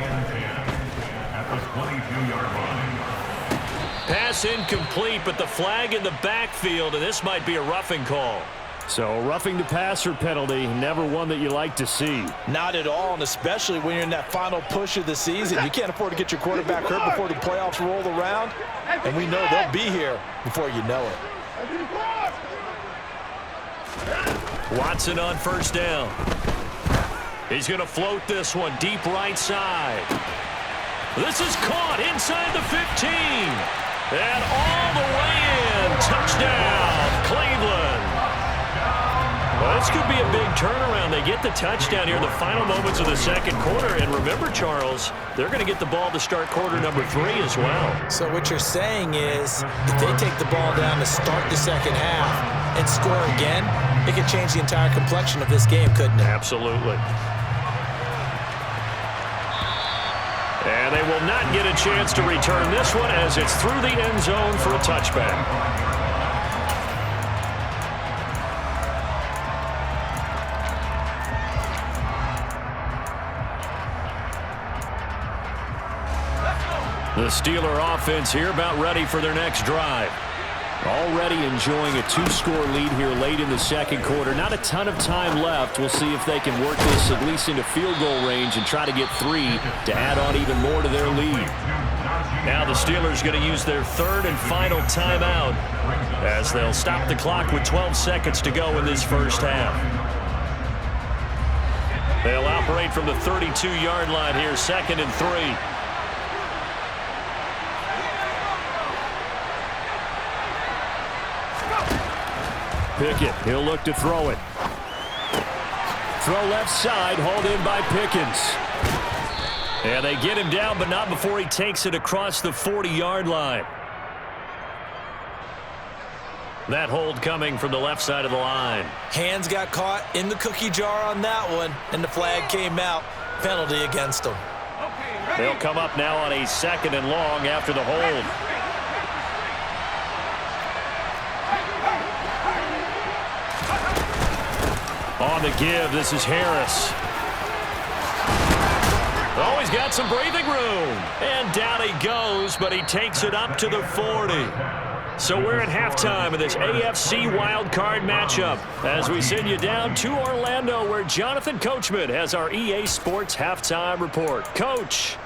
Pass incomplete, but the flag in the backfield, and this might be a roughing call. So roughing the passer penalty, never one that you like to see. Not at all, and especially when you're in that final push of the season. You can't afford to get your quarterback hurt before the playoffs roll around, and we know they'll be here before you know it. Watson on 1st down. He's going to float this one deep right side. This is caught inside the 15. And all the way in. Touchdown, Cleveland. Well, this could be a big turnaround. They get the touchdown here in the final moments of the 2nd quarter. And remember, Charles, they're going to get the ball to start quarter number 3 as well. So what you're saying is if they take the ball down to start the 2nd half and score again, it could change the entire complexion of this game, couldn't it? Absolutely. And they will not get a chance to return this one as it's through the end zone for a touchback. The Steeler offense here about ready for their next drive. Already enjoying a 2-score lead here late in the 2nd quarter. Not a ton of time left. We'll see if they can work this at least into field goal range and try to get 3 to add on even more to their lead. Now the Steelers going to use their 3rd and final timeout as they'll stop the clock with 12 seconds to go in this first half. They'll operate from the 32-yard line here, 2nd and 3. Pickett, he'll look to throw it. Throw left side, hauled in by Pickens. And they get him down, but not before he takes it across the 40-yard line. That hold coming from the left side of the line. Hands got caught in the cookie jar on that one, and the flag came out. penalty against them. They'll come up now on a 2nd and long after the hold. On the give, this is Harris. Oh, he's got some breathing room. And down he goes, but he takes it up to the 40. So we're at halftime of this AFC wildcard matchup as we send you down to Orlando where Jonathan Coachman has our EA Sports halftime report. Coach.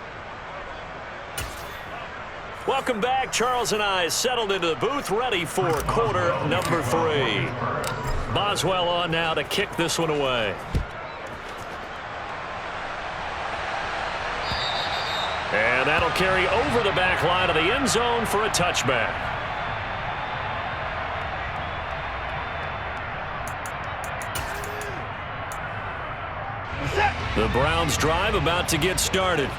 Welcome back. Charles and I settled into the booth ready for quarter number 3. Boswell on now to kick this one away. And that'll carry over the back line of the end zone for a touchback. The Browns drive about to get started.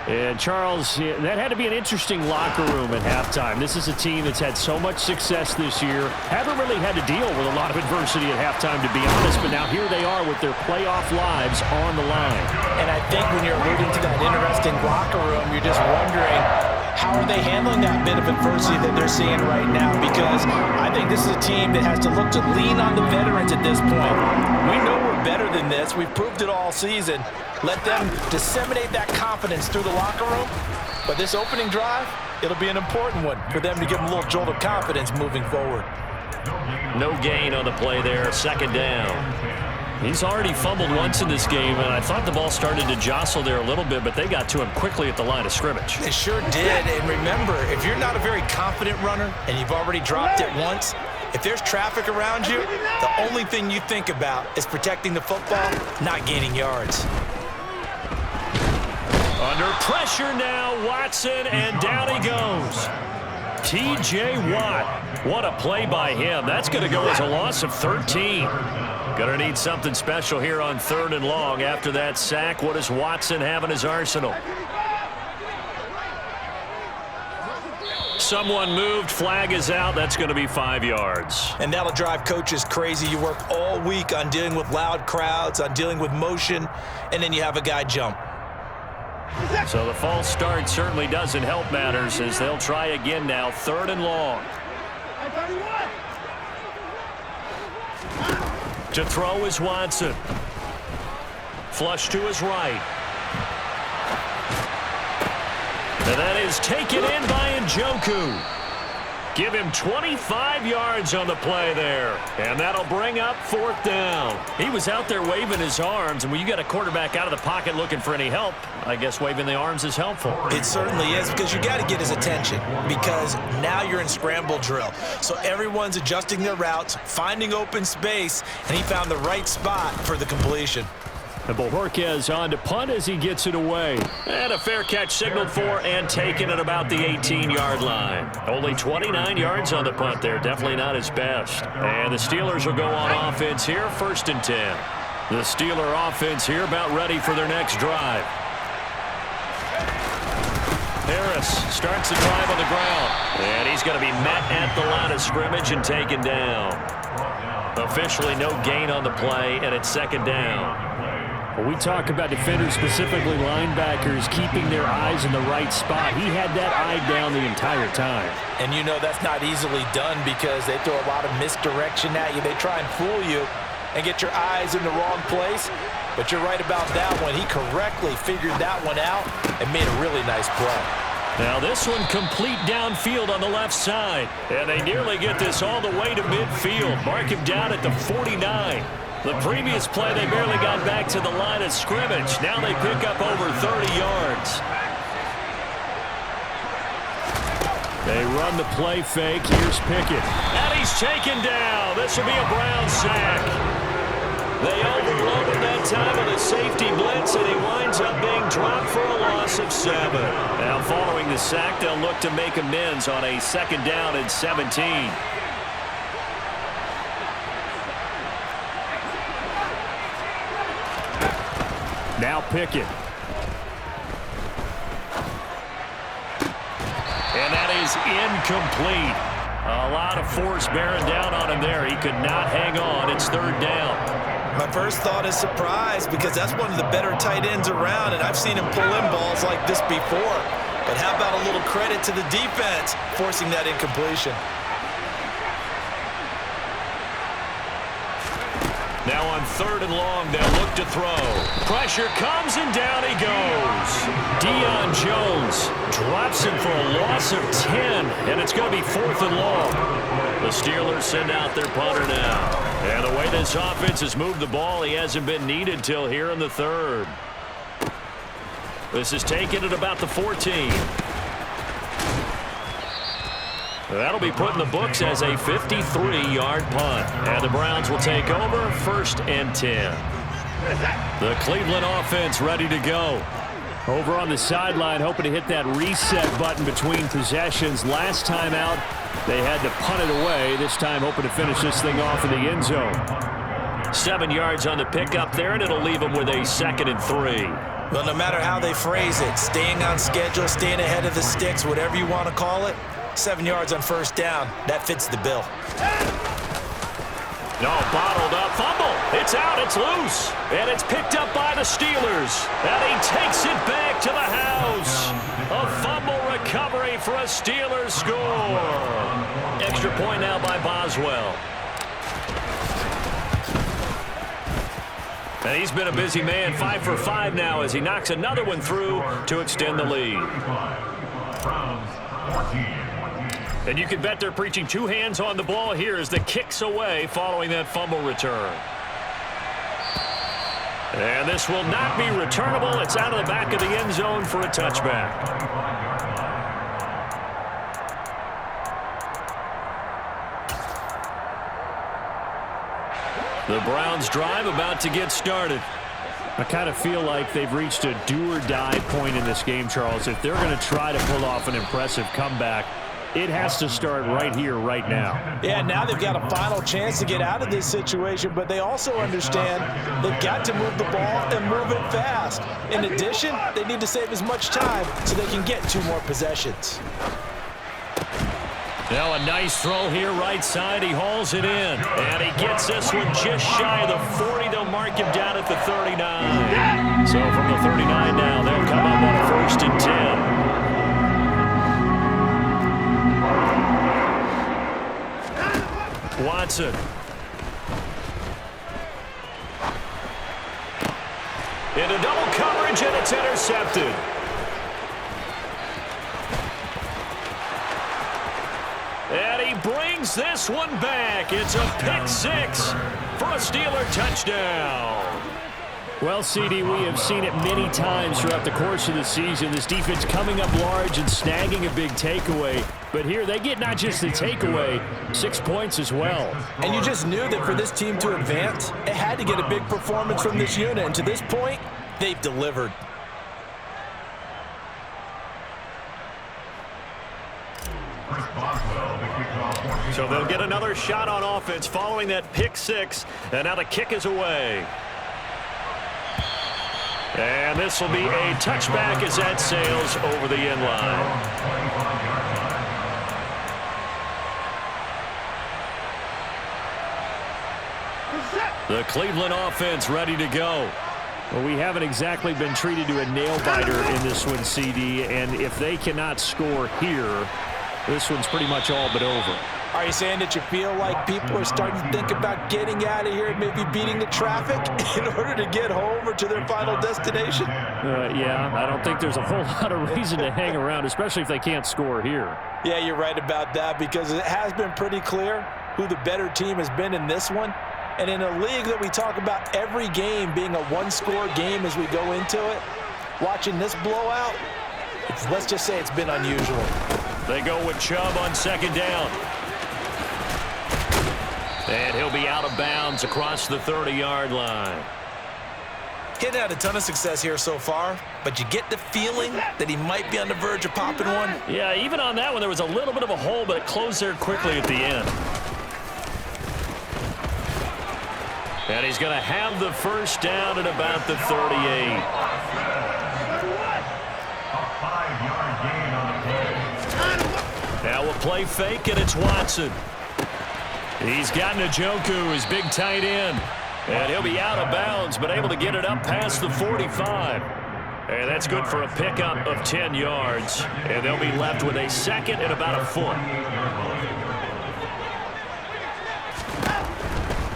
And, Charles, that had to be an interesting locker room at halftime. This is a team that's had so much success this year. Haven't really had to deal with a lot of adversity at halftime, to be honest. But now here they are with their playoff lives on the line. And I think when you're alluding to that interesting locker room, you're just wondering, how are they handling that bit of adversity that they're seeing right now? Because I think this is a team that has to look to lean on the veterans at this point. We know we're better than this. We've proved it all season. Let them disseminate that confidence through the locker room. But this opening drive, it'll be an important one for them to give them a little jolt of confidence moving forward. No gain on the play there, 2nd down. He's already fumbled once in this game, and I thought the ball started to jostle there a little bit, but they got to him quickly at the line of scrimmage. They sure did, and remember, if you're not a very confident runner and you've already dropped it once, if there's traffic around you, the only thing you think about is protecting the football, not gaining yards. Under pressure now, Watson, and down he goes. T.J. Watt. What a play by him. That's going to go as a loss of 13. Going to need something special here on 3rd and long after that sack. What does Watson have in his arsenal? Someone moved. Flag is out. That's going to be 5 yards. And that'll drive coaches crazy. You work all week on dealing with loud crowds, on dealing with motion, and then you have a guy jump. So the false start certainly doesn't help matters as they'll try again now. 3rd and long. To throw is Watson. Flush to his right. And that is taken in by Njoku. Give him 25 yards on the play there. And that'll bring up 4th down. He was out there waving his arms, and when you got a quarterback out of the pocket looking for any help, I guess waving the arms is helpful. It certainly is, because you got to get his attention, because now you're in scramble drill. So everyone's adjusting their routes, finding open space, and he found the right spot for the completion. And Bojorquez on to punt as he gets it away. And a fair catch signaled for and taken at about the 18-yard line. Only 29 yards on the punt there. Definitely not his best. And the Steelers will go on offense here, 1st and 10. The Steeler offense here about ready for their next drive. Harris starts the drive on the ground. And he's going to be met at the line of scrimmage and taken down. Officially no gain on the play, and it's 2nd down. When we talk about defenders, specifically linebackers, keeping their eyes in the right spot, he had that eye down the entire time. And you know that's not easily done because they throw a lot of misdirection at you. They try and fool you and get your eyes in the wrong place. But you're right about that one. He correctly figured that one out and made a really nice play. Now this one complete downfield on the left side. And they nearly get this all the way to midfield. Mark him down at the 49. The previous play, they barely got back to the line of scrimmage. Now they pick up over 30 yards. They run the play fake. Here's Pickett. And he's taken down. This will be a Brown sack. They overloaded that time with a safety blitz, and he winds up being dropped for a loss of 7. Now following the sack, they'll look to make amends on a 2nd down and 17. Now Pickett. And that is incomplete. A lot of force bearing down on him there. He could not hang on. It's 3rd down. My first thought is surprise because that's one of the better tight ends around, and I've seen him pull in balls like this before. But how about a little credit to the defense forcing that incompletion? Now on 3rd and long, they'll look to throw. Pressure comes, and down he goes. Deion Jones drops him for a loss of 10, and it's going to be 4th and long. The Steelers send out their punter now. And the way this offense has moved the ball, he hasn't been needed till here in the 3rd. This is taken at about the 14. That'll be put in the books as a 53-yard punt. And the Browns will take over 1st and 10. The Cleveland offense ready to go. Over on the sideline, hoping to hit that reset button between possessions. Last time out, they had to punt it away. This time, hoping to finish this thing off in the end zone. 7 yards on the pickup there, and it'll leave them with a 2nd and 3. Well, no matter how they phrase it, staying on schedule, staying ahead of the sticks, whatever you want to call it, 7 yards on 1st down. That fits the bill. No, bottled up. Fumble. It's out. It's loose. And it's picked up by the Steelers. And he takes it back to the house. A fumble recovery for a Steelers score. Extra point now by Boswell. And he's been a busy man. 5 for 5 now as he knocks another one through to extend the lead. And you can bet they're preaching 2 hands on the ball here as the kick's away following that fumble return. And this will not be returnable. It's out of the back of the end zone for a touchback. The Browns drive about to get started. I kind of feel like they've reached a do-or-die point in this game, Charles. If they're going to try to pull off an impressive comeback, it has to start right here, right now. Yeah, now they've got a final chance to get out of this situation, but they also understand they've got to move the ball and move it fast. In addition, they need to save as much time so they can get 2 more possessions. Now a nice throw here right side. He hauls it in. And he gets this one just shy of the 40. They'll mark him down at the 39. So from the 39 now, they'll come up on a 1st and 10. Watson. Into double coverage, and it's intercepted. And he brings this one back. It's a pick 6 for a Steeler touchdown. Well, CD, we have seen it many times throughout the course of the season. This defense coming up large and snagging a big takeaway. But here they get not just the takeaway, 6 points as well. And you just knew that for this team to advance, it had to get a big performance from this unit. And to this point, they've delivered. So they'll get another shot on offense following that pick 6. And now the kick is away. And this will be a touchback as that sails over the end line. The Cleveland offense ready to go. Well, we haven't exactly been treated to a nail-biter in this one, CD. And if they cannot score here, this one's pretty much all but over. Are you saying that you feel like people are starting to think about getting out of here and maybe beating the traffic in order to get home or to their final destination? Yeah, I don't think there's a whole lot of reason to hang around, especially if they can't score here. Yeah, you're right about that because it has been pretty clear who the better team has been in this one. And in a league that we talk about every game being a one-score game as we go into it, watching this blowout, let's just say it's been unusual. They go with Chubb on 2nd down. And he'll be out of bounds across the 30-yard line. He's had a ton of success here so far, but you get the feeling that he might be on the verge of popping one. Yeah, even on that one, there was a little bit of a hole, but it closed there quickly at the end. And he's going to have the 1st down at about the 38. Now we'll play fake, and it's Watson. He's got Njoku, his big tight end. And he'll be out of bounds, but able to get it up past the 45. And that's good for a pickup of 10 yards. And they'll be left with a second and about a foot.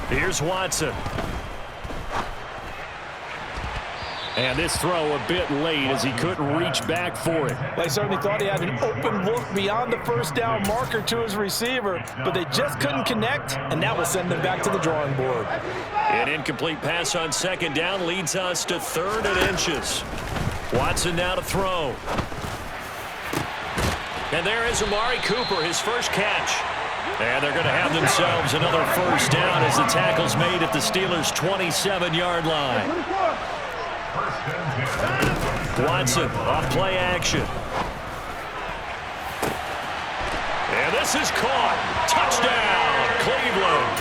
Here's Watson. And this throw a bit late as he couldn't reach back for it. They certainly thought he had an open look beyond the first down marker to his receiver, but they just couldn't connect, and that will send them back to the drawing board. An incomplete pass on second down leads us to 3rd and inches. Watson now to throw. And there is Amari Cooper, his first catch. And they're going to have themselves another first down as the tackle's made at the Steelers' 27-yard line. Watson off play action. And this is caught. Touchdown, Cleveland.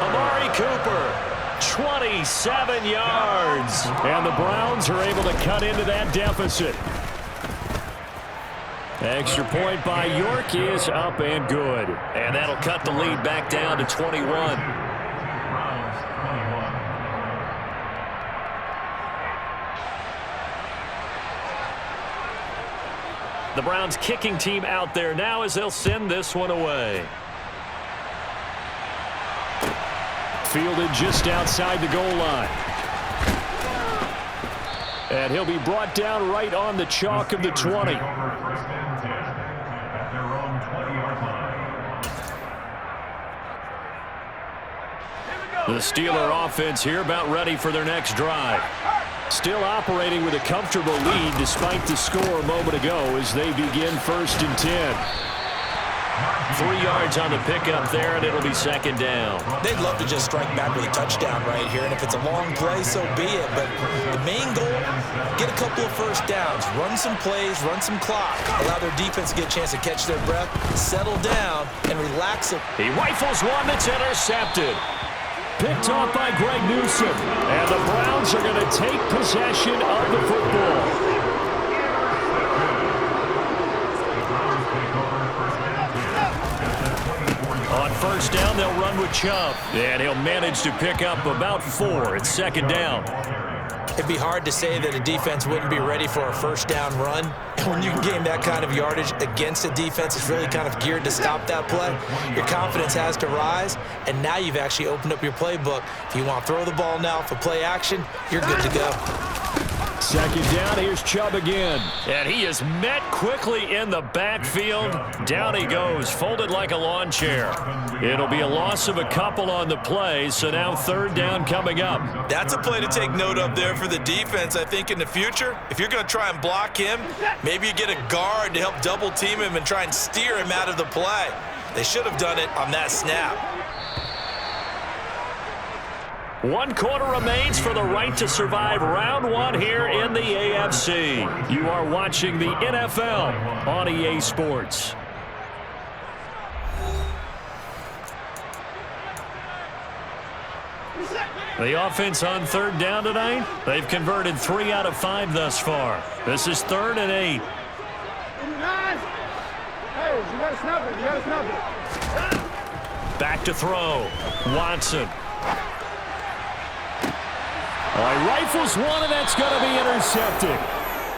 Amari Cooper, 27 yards. And the Browns are able to cut into that deficit. Extra point by York is up and good. And that'll cut the lead back down to 21. The Browns kicking team out there now as they'll send this one away. Fielded just outside the goal line. And he'll be brought down right on the chalk of the 20. The Steeler offense here about ready for their next drive. Still operating with a comfortable lead despite the score a moment ago as they begin 1st and 10. 3 yards on the pickup there, and it'll be second down. They'd love to just strike back with a touchdown right here, and if it's a long play, so be it. But the main goal, get a couple of first downs, run some plays, run some clock, allow their defense to get a chance to catch their breath, settle down, and relax. He rifles one that's intercepted. Picked off by Greg Newsome. And the Browns are going to take possession of the football. On first down, they'll run with Chubb. And he'll manage to pick up about 4 at second down. It'd be hard to say that a defense wouldn't be ready for a first down run. And when you gain that kind of yardage against a defense that's really kind of geared to stop that play, your confidence has to rise, and now you've actually opened up your playbook. If you want to throw the ball now for play action, you're good to go. Second down, here's Chubb again. And he is met quickly in the backfield. Down he goes, folded like a lawn chair. It'll be a loss of a couple on the play, so now 3rd down coming up. That's a play to take note of there for the defense, I think, in the future. If you're going to try and block him, maybe you get a guard to help double team him and try and steer him out of the play. They should have done it on that snap. 1 quarter remains for the right to survive round 1 here in the AFC. You are watching the NFL on EA Sports. The offense on 3rd down tonight, they've converted 3 out of 5 thus far. This is 3rd and 8. Hey, you gotta snap it, you gotta snap it. Back to throw. Watson. He rifles one, and that's going to be intercepted.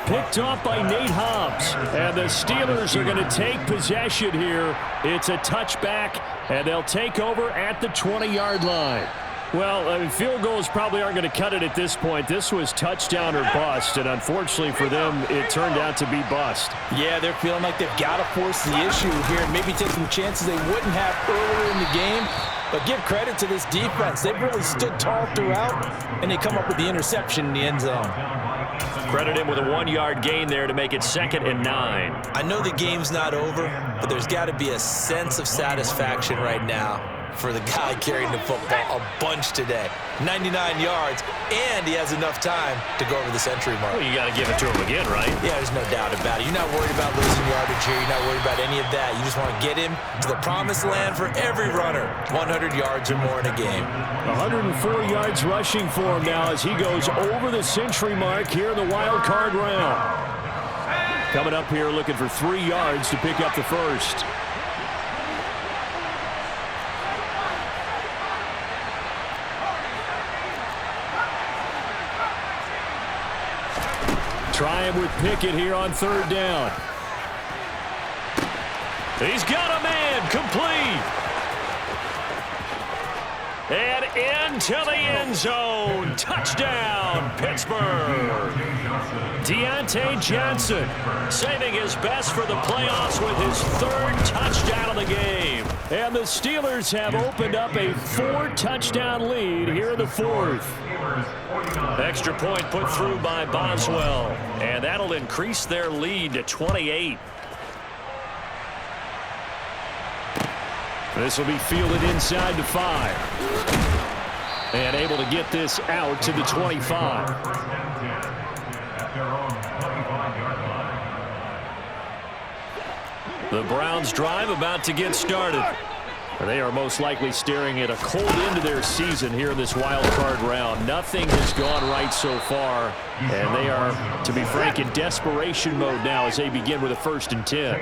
Picked off by Nate Hobbs. And the Steelers are going to take possession here. It's a touchback, and they'll take over at the 20-yard line. Well, field goals probably aren't going to cut it at this point. This was touchdown or bust, and unfortunately for them, it turned out to be bust. Yeah, they're feeling like they've got to force the issue here and maybe take some chances they wouldn't have earlier in the game. But give credit to this defense. They've really stood tall throughout, and they come up with the interception in the end zone. Credit him with a 1-yard gain there to make it 2nd and 9. I know the game's not over, but there's got to be a sense of satisfaction right now for the guy carrying the football a bunch today. 99 yards, and he has enough time to go over the century mark. Well, you got to give it to him again, right? Yeah, there's no doubt about it. You're not worried about losing yardage here. You're not worried about any of that. You just want to get him to the promised land for every runner. 100 yards or more in a game. 104 yards rushing for him now as he goes over the century mark here in the wild card round. Coming up here looking for 3 yards to pick up the first. Try him with Pickett here on 3rd down. He's got a man, complete. And into the end zone. Touchdown, Pittsburgh. Deontay Johnson saving his best for the playoffs with his 3rd touchdown of the game. And the Steelers have opened up a 4-touchdown lead here in the 4th. Extra point put through by Boswell. And that'll increase their lead to 28. This will be fielded inside the 5. And able to get this out to the 25. The Browns drive about to get started. They are most likely staring at a cold end to their season here in this wild card round. Nothing has gone right so far, and they are, to be frank, in desperation mode now as they begin with a 1st and 10.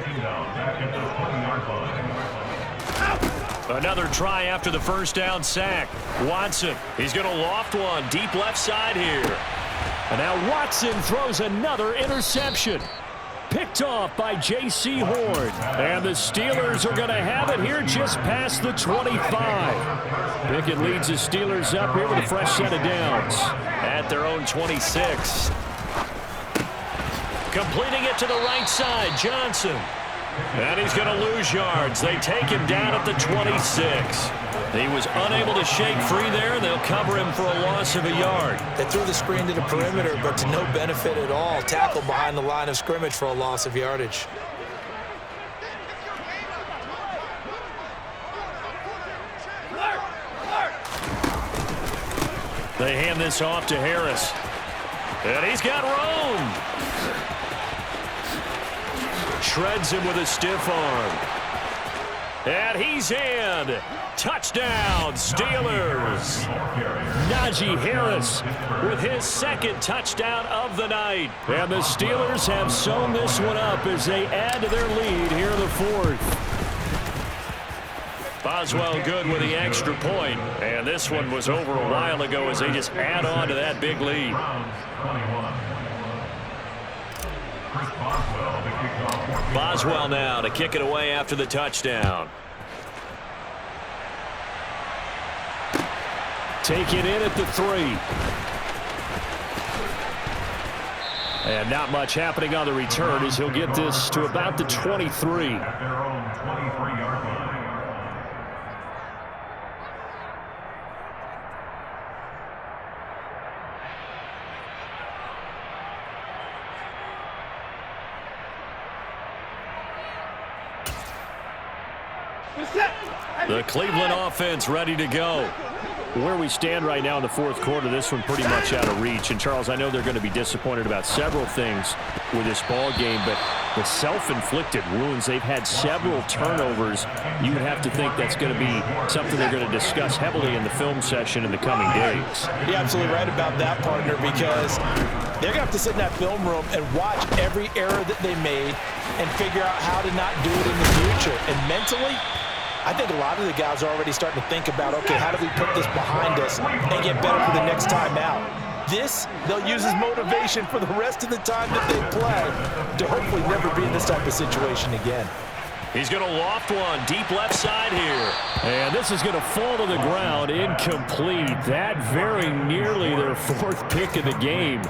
Another try after the 1st down sack. Watson, he's going to loft one deep left side here. And now Watson throws another interception. Picked off by J.C. Horn. And the Steelers are going to have it here just past the 25. Pickett leads the Steelers up here with a fresh set of downs at their own 26. Completing it to the right side, Johnson. And he's going to lose yards. They take him down at the 26. He was unable to shake free there. They'll cover him for a loss of a yard. They threw the screen to the perimeter, but to no benefit at all. Tackle behind the line of scrimmage for a loss of yardage. They hand this off to Harris. And he's got room. Shreds him with a stiff arm. And he's in. Touchdown, Steelers. Najee Harris with his 2nd touchdown of the night. And the Steelers have sewn this one up as they add to their lead here in the 4th. Boswell good with the extra point. And this one was over a while ago as they just add on to that big lead. Boswell now to kick it away after the touchdown. Take it in at the 3. And not much happening on the return as he'll get this to about the 23. At their own 23-yard line. The Cleveland offense ready to go. Where we stand right now in the 4th quarter, this one pretty much out of reach. And, Charles, I know they're going to be disappointed about several things with this ball game, but the self-inflicted wounds, they've had several turnovers. You would have to think that's going to be something they're going to discuss heavily in the film session in the coming days. You're absolutely right about that, partner, because they're going to have to sit in that film room and watch every error that they made and figure out how to not do it in the future. And mentally, I think a lot of the guys are already starting to think about, okay, how do we put this behind us and get better for the next time out? This, they'll use as motivation for the rest of the time that they play to hopefully never be in this type of situation again. He's going to loft one deep left side here. And this is going to fall to the ground, incomplete. That very nearly their 4th pick of the game.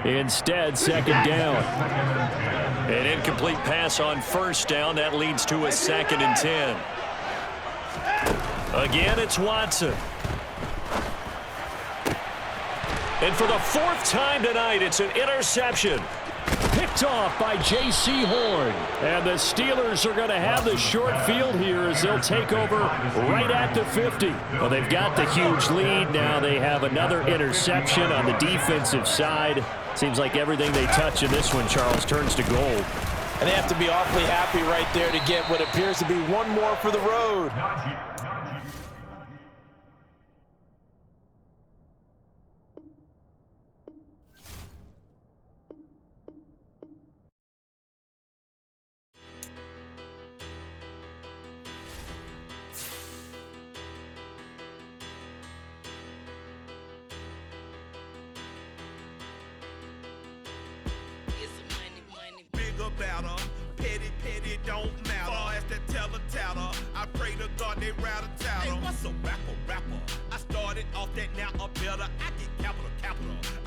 Instead, 2nd down. An incomplete pass on 1st down. That leads to a 2nd and 10. Again, it's Watson. And for the 4th time tonight, it's an interception. Picked off by J.C. Horn. And the Steelers are going to have the short field here as they'll take over right at the 50. Well, they've got the huge lead. Now they have another interception on the defensive side. Seems like everything they touch in this one, Charles, turns to gold. And they have to be awfully happy right there to get what appears to be one more for the road. petty don't matter. Far as that tatter, I pray to God they rat-a-tattle. Hey, what's a rapper? I started off that, now I'm better. I get capital.